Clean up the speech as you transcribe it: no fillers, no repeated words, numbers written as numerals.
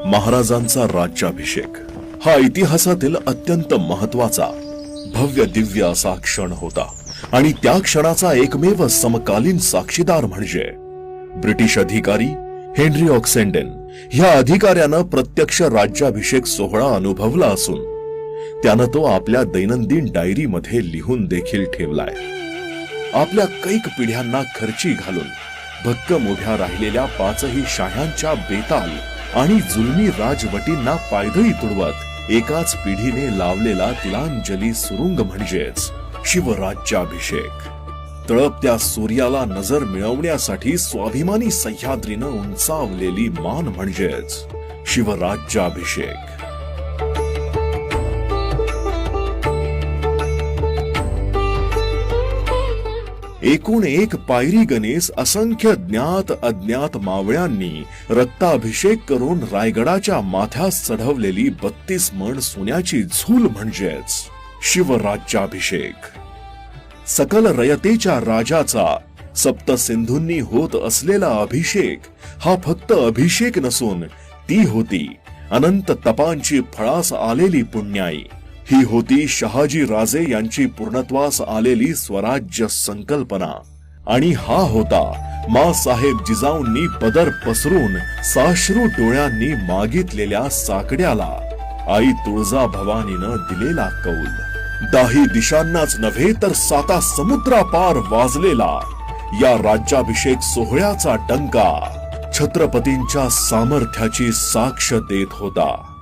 महाराजांचा राज्याभिषेक हा इतिहासातील अत्यंत महत्वाचा भव्य दिव्य असा क्षण होता आणि त्या क्षणाचा एकमेव समकालीन साक्षीदार म्हणजे ब्रिटिश अधिकारी हेनरी ऑक्सेंडन ह्या अधिकाऱ्यानं प्रत्यक्ष राज्याभिषेक सोहळा अनुभवला असून त्यानं तो आपल्या दैनंदिन डायरीमध्ये लिहून देखील ठेवलाय. आपल्या कैक पिढ्यांना खर्ची घालून भक्कम उभ्या राहिलेल्या पाचही शाह्यांच्या बेताल आणि जुलमी राजवटींना पायदळी तुडवत एकाच पिढीने लावलेला तिलांजली सुरुंग म्हणजेच शिवराज्याभिषेक. तळपत्या सूर्याला नजर मिळवण्यासाठी स्वाभिमानी सह्याद्रीनं उंचावलेली मान म्हणजेच शिवराज्याभिषेक. एकूण एक पायरी गणेश असंख्य ज्ञात अज्ञात मावळ्यांनी रक्ताभिषेक करून रायगडाच्या माथ्यास चढवलेली 32 मण सोन्याची झूल म्हणजेच शिवराज्याभिषेक. सकल रयतेच्या राजाचा सप्तसिंधूंनी होत असलेला अभिषेक हा फक्त अभिषेक नसून ती होती अनंत तपांची फळास आलेली पुण्याई. ही होती शहाजी राजे यांची पूर्णत्वास आलेली स्वराज्य संकल्पना. आणि हा होता मा साहेब जिजाऊंनी पदर पसरून साश्रू डोळ्यांनी मागितलेल्या साकड्याला आई तुळजा भवानीनं दिलेला कौल. दाही दिशांनाच नव्हे तर 7 समुद्रापार वाजलेला या राज्याभिषेक सोहळ्याचा डंका छत्रपतींच्या सामर्थ्याची साक्ष देत होता.